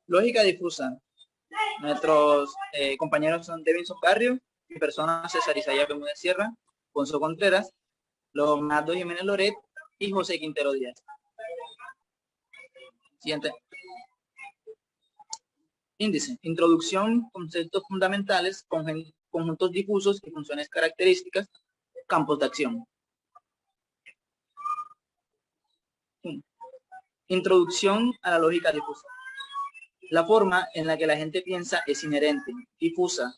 Lógica difusa. Nuestros compañeros son Devinson Barrio, mi persona César Isaías Bermúdez Sierra, Ponzo Contreras, Leonardo Jiménez Loret y José Quintero Díaz. Siguiente. Índice. Introducción, conceptos fundamentales, conjuntos difusos y funciones características, campos de acción. Introducción a la lógica difusa. La forma en la que la gente piensa es inherente, difusa.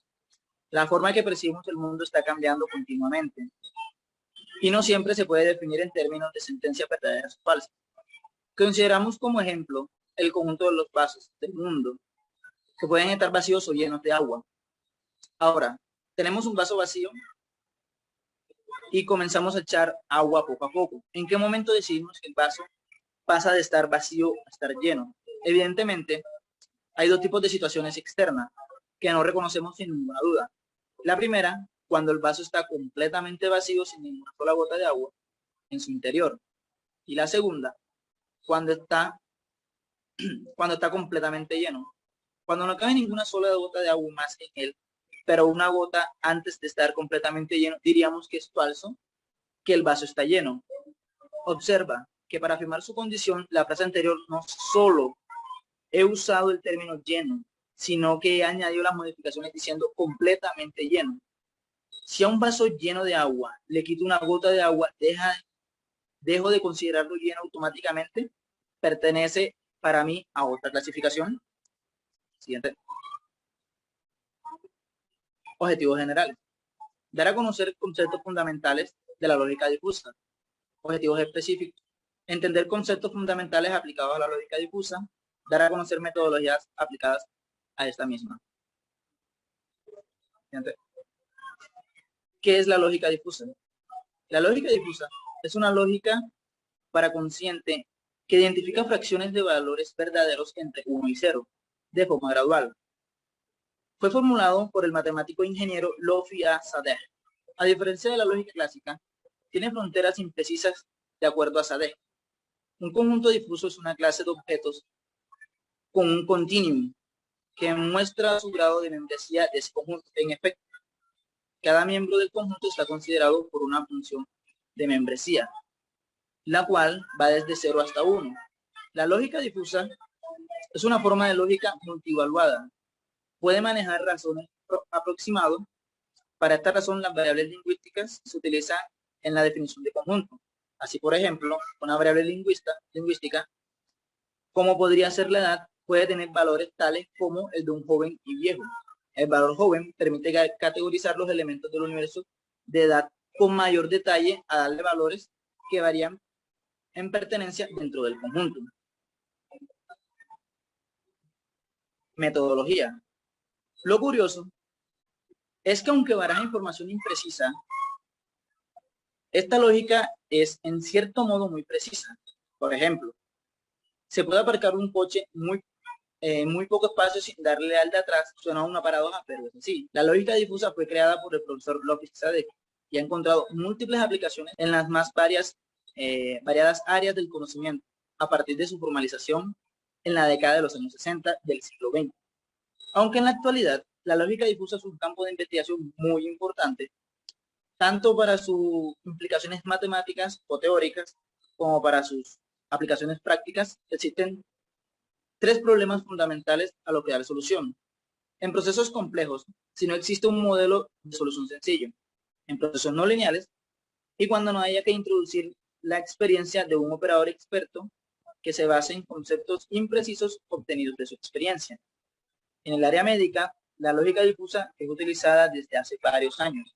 La forma que percibimos el mundo está cambiando continuamente y no siempre se puede definir en términos de sentencias verdaderas o falsas. Consideramos como ejemplo el conjunto de los vasos del mundo, que pueden estar vacíos o llenos de agua. Ahora, tenemos un vaso vacío y comenzamos a echar agua poco a poco. ¿En qué momento decidimos que el vaso pasa de estar vacío a estar lleno? Evidentemente, hay dos tipos de situaciones externas que no reconocemos sin ninguna duda. La primera, cuando el vaso está completamente vacío sin ninguna sola gota de agua en su interior. Y la segunda, cuando está completamente lleno. Cuando no cabe ninguna sola gota de agua más en él, pero una gota antes de estar completamente lleno, diríamos que es falso, que el vaso está lleno. Observa que para afirmar su condición, la frase anterior no solo he usado el término lleno, sino que he añadido las modificaciones diciendo completamente lleno. Si a un vaso lleno de agua le quito una gota de agua, dejo de considerarlo lleno automáticamente, pertenece para mí a otra clasificación. Siguiente. Objetivos generales. Dar a conocer conceptos fundamentales de la lógica difusa. Objetivos específicos. Entender conceptos fundamentales aplicados a la lógica difusa. Dar a conocer metodologías aplicadas a esta misma. Siguiente. ¿Qué es la lógica difusa? La lógica difusa es una lógica paraconsciente que identifica fracciones de valores verdaderos entre 1 y 0, de forma gradual. Fue formulado por el matemático ingeniero Lofi A. Sadeh. A diferencia de la lógica clásica, tiene fronteras imprecisas de acuerdo a Sadeh. Un conjunto difuso es una clase de objetos con un continuum que muestra su grado de membresía de ese conjunto. En efecto, cada miembro del conjunto está considerado por una función de membresía, la cual va desde 0 hasta 1. La lógica difusa es una forma de lógica multivaluada. Puede manejar razones aproximadas. Para esta razón, las variables lingüísticas se utilizan en la definición de conjunto. Así, por ejemplo, una variable lingüística, como podría ser la edad, puede tener valores tales como el de un joven y viejo. El valor joven permite categorizar los elementos del universo de edad con mayor detalle a darle valores que varían en pertenencia dentro del conjunto. Metodología. Lo curioso es que aunque baraja información imprecisa, esta lógica es en cierto modo muy precisa. Por ejemplo, se puede aparcar un coche muy poco espacio sin darle al de atrás. Suena una paradoja, pero es así. La lógica difusa fue creada por el profesor Lofi Sadeh y ha encontrado múltiples aplicaciones en las más variadas áreas del conocimiento a partir de su formalización en la década de los años 60 del siglo XX. Aunque en la actualidad la lógica difusa es un campo de investigación muy importante, tanto para sus implicaciones matemáticas o teóricas como para sus aplicaciones prácticas, existen 3 problemas fundamentales a los que dar solución. En procesos complejos, si no existe un modelo de solución sencillo. En procesos no lineales, y cuando no haya que introducir la experiencia de un operador experto que se base en conceptos imprecisos obtenidos de su experiencia. En el área médica, la lógica difusa es utilizada desde hace varios años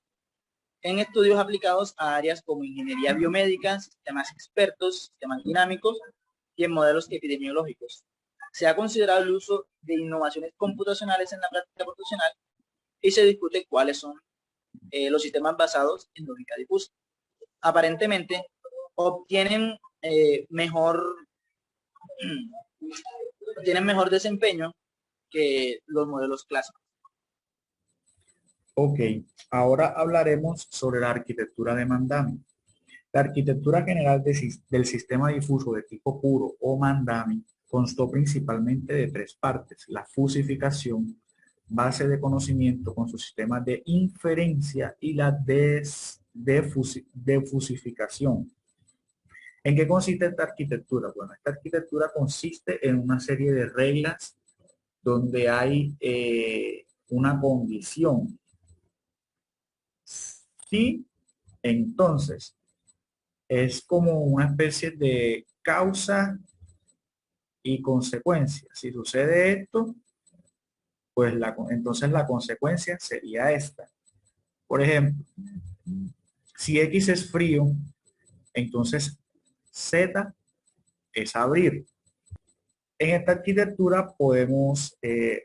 en estudios aplicados a áreas como ingeniería biomédica, sistemas expertos, sistemas dinámicos y en modelos epidemiológicos. Se ha considerado el uso de innovaciones computacionales en la práctica profesional y se discute cuáles son los sistemas basados en lógica difusa. Aparentemente obtienen mejor desempeño que los modelos clásicos. Ok, ahora hablaremos sobre la arquitectura de Mandami. La arquitectura general del sistema difuso de tipo puro o Mandami constó principalmente de tres partes: la fusificación, base de conocimiento con su sistema de inferencia y la defusificación. ¿En qué consiste esta arquitectura? Bueno, esta arquitectura consiste en una serie de reglas donde hay una condición. Sí, entonces es como una especie de causa y consecuencia. Si sucede esto, pues entonces la consecuencia sería esta. Por ejemplo, si X es frío, entonces Z es abrir. En esta arquitectura podemos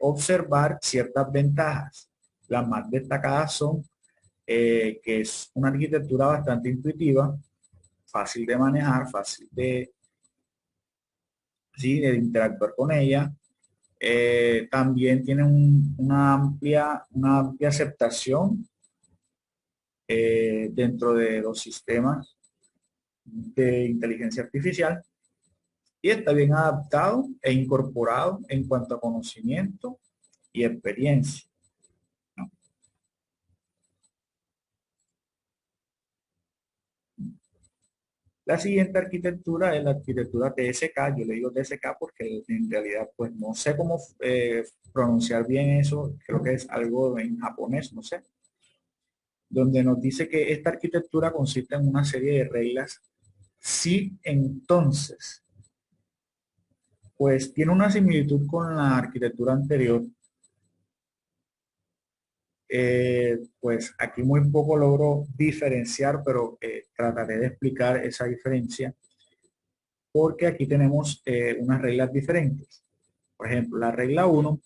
observar ciertas ventajas. Las más destacadas son que es una arquitectura bastante intuitiva, fácil de manejar, fácil ¿sí?, de interactuar con ella. También tiene una amplia aceptación dentro de los sistemas de inteligencia artificial y está bien adaptado e incorporado en cuanto a conocimiento y experiencia. La siguiente arquitectura es la arquitectura TSK. Yo le digo TSK porque en realidad pues no sé cómo pronunciar bien eso, creo que es algo en japonés, no sé, donde nos dice que esta arquitectura consiste en una serie de reglas. Sí, entonces, pues tiene una similitud con la arquitectura anterior. Pues aquí muy poco logro diferenciar, pero trataré de explicar esa diferencia porque aquí tenemos unas reglas diferentes. Por ejemplo, la regla 1,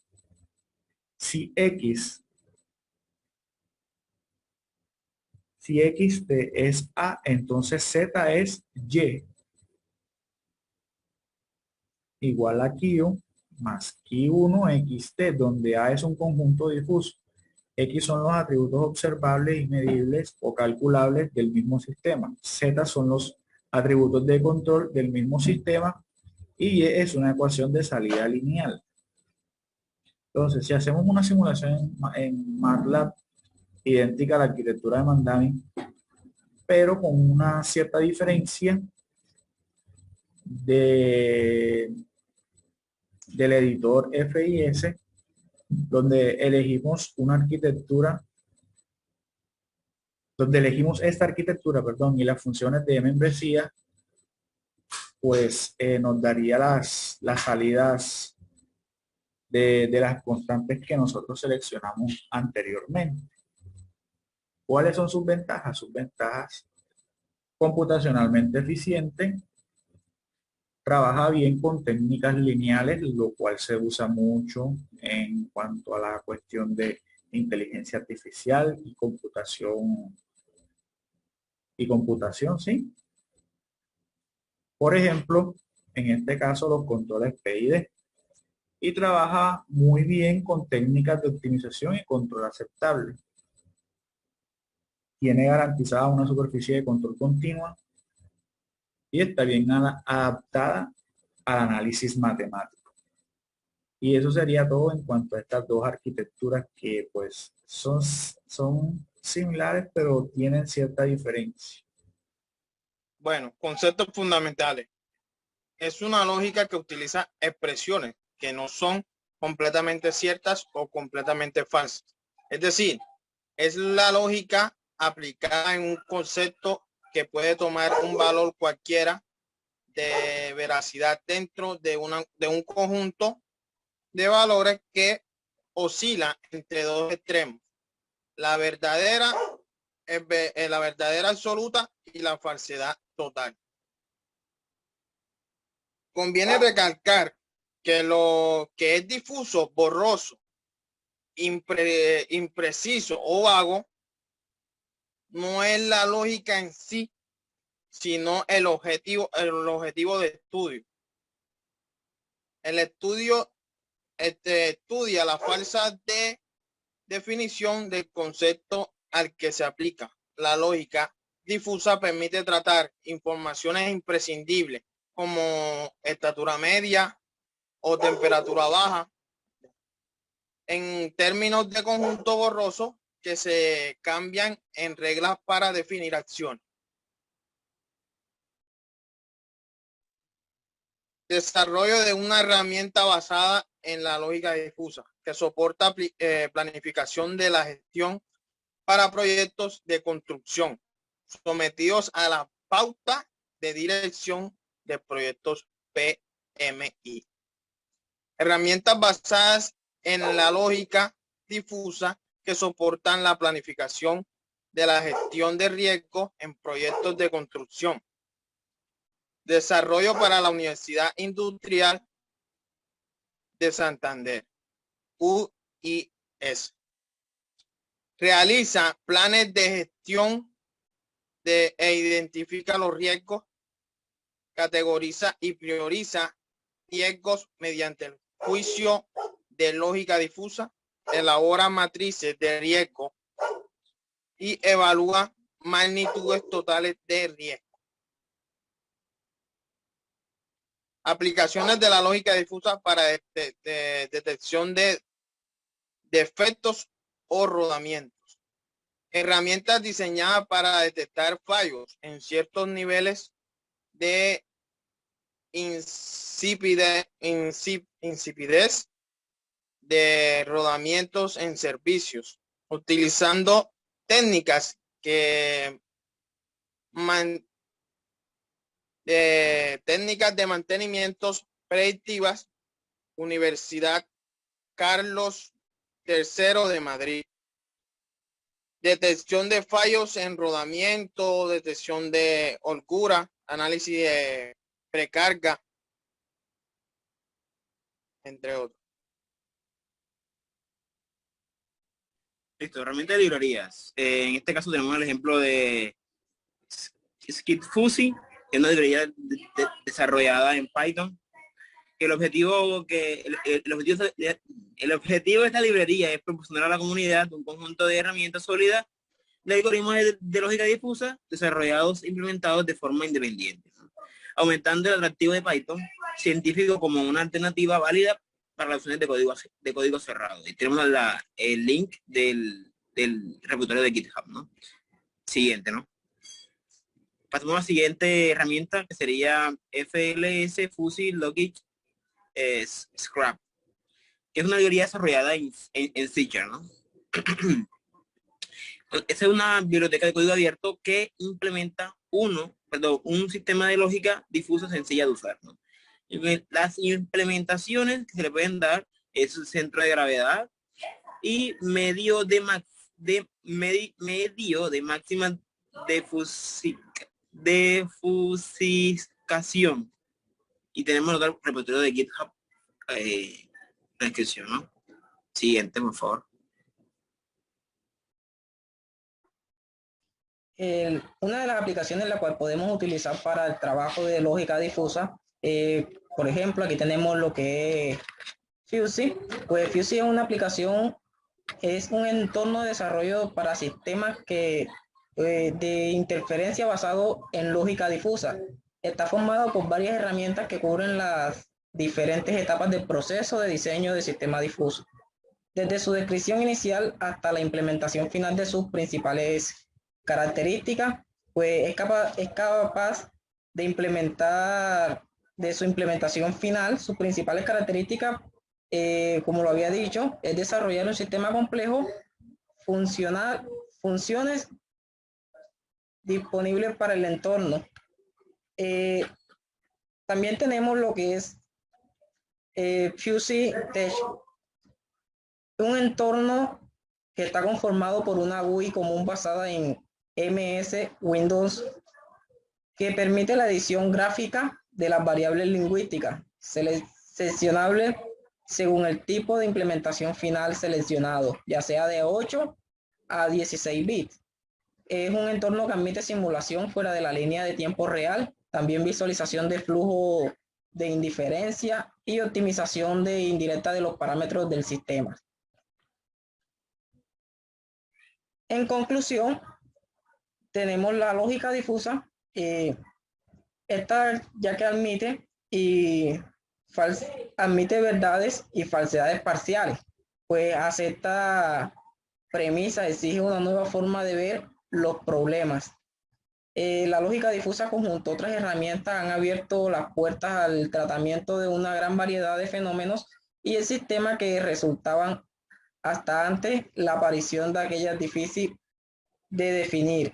si X es A, entonces Z es Y, igual a Q más Q1 XT, donde A es un conjunto difuso. X son los atributos observables y medibles o calculables del mismo sistema. Z son los atributos de control del mismo sistema y Y es una ecuación de salida lineal. Entonces, si hacemos una simulación en MATLAB idéntica a la arquitectura de Mandani, pero con una cierta diferencia del editor FIS, donde elegimos una arquitectura, donde elegimos esta arquitectura, perdón, y las funciones de membresía, pues nos daría las salidas de las constantes que nosotros seleccionamos anteriormente. ¿Cuáles son sus ventajas? Sus ventajas: computacionalmente eficiente, trabaja bien con técnicas lineales, lo cual se usa mucho en cuanto a la cuestión de inteligencia artificial y computación, ¿sí? Por ejemplo, en este caso los controles PID, y trabaja muy bien con técnicas de optimización y control aceptable. Tiene garantizada una superficie de control continua y está bien adaptada al análisis matemático. Y eso sería todo en cuanto a estas dos arquitecturas que pues son similares, pero tienen cierta diferencia. Bueno, conceptos fundamentales. Es una lógica que utiliza expresiones que no son completamente ciertas o completamente falsas. Es decir, es la lógica aplicada en un concepto que puede tomar un valor cualquiera de veracidad dentro de un conjunto de valores que oscila entre dos extremos: la verdadera, la verdadera absoluta y la falsedad total. Conviene recalcar que lo que es difuso, borroso, impreciso o vago no es la lógica en sí, sino el objetivo de estudio. El estudio estudia la falsa definición del concepto al que se aplica. La lógica difusa permite tratar informaciones imprescindibles como estatura media, o temperatura baja. En términos de conjunto borroso, que se cambian en reglas para definir acciones. Desarrollo de una herramienta basada en la lógica difusa, que soporta planificación de la gestión para proyectos de construcción, sometidos a la pauta de dirección de proyectos PMI. Herramientas basadas en la lógica difusa que soportan la planificación de la gestión de riesgo en proyectos de construcción. Desarrollo para la Universidad Industrial de Santander, UIS. Realiza planes de gestión e identifica los riesgos, categoriza y prioriza riesgos mediante el juicio de lógica difusa, elabora matrices de riesgo y evalúa magnitudes totales de riesgo. Aplicaciones de la lógica difusa para detección de defectos o rodamientos. Herramientas diseñadas para detectar fallos en ciertos niveles de insipidez de rodamientos en servicios, utilizando técnicas técnicas de mantenimientos predictivas, Universidad Carlos III de Madrid. Detección de fallos en rodamiento, detección de holgura, análisis de precarga, entre otros. Listo, herramientas de librerías. En este caso tenemos el ejemplo de SkidFuzzy, que es una librería desarrollada en Python. El objetivo de esta librería es proporcionar a la comunidad un conjunto de herramientas sólidas de algoritmos de lógica difusa desarrollados e implementados de forma independiente, ¿no? Aumentando el atractivo de Python científico como una alternativa válida para las opciones de código cerrado. Y tenemos el link del repositorio de GitHub, ¿no? Siguiente, ¿no? Pasamos a la siguiente herramienta, que sería FLS Fuzzy Logic Scrap, que es una librería desarrollada en C#, ¿no? Esa es una biblioteca de código abierto que implementa un sistema de lógica difusa sencilla de usar, ¿no? Las implementaciones que se le pueden dar es el centro de gravedad y medio de máxima defusicación. Y tenemos el repositorio de GitHub en la descripción, ¿no? Siguiente, por favor. Una de las aplicaciones en la cual podemos utilizar para el trabajo de lógica difusa, por ejemplo, aquí tenemos lo que es Fuzzy. Pues Fuzzy es una aplicación, es un entorno de desarrollo para sistemas de interferencia basado en lógica difusa. Está formado por varias herramientas que cubren las diferentes etapas del proceso de diseño de sistema difuso, desde su descripción inicial hasta la implementación final de sus principales características. Pues es capaz de implementar, de su implementación final, sus principales características, como lo había dicho, es desarrollar un sistema complejo, funciones disponibles para el entorno. También tenemos lo que es Fuzzy Tech, un entorno que está conformado por una GUI común basada en MS Windows, que permite la edición gráfica de las variables lingüísticas, seleccionables según el tipo de implementación final seleccionado, ya sea de 8 a 16 bits. Es un entorno que admite simulación fuera de la línea de tiempo real, también visualización de flujo de indiferencia y optimización de indirecta de los parámetros del sistema. En conclusión, tenemos la lógica difusa, esta ya que admite y admite verdades y falsedades parciales, pues acepta premisas, exige una nueva forma de ver los problemas. La lógica difusa conjunto otras herramientas han abierto las puertas al tratamiento de una gran variedad de fenómenos y el sistema que resultaban hasta antes la aparición de aquellas difícil de definir.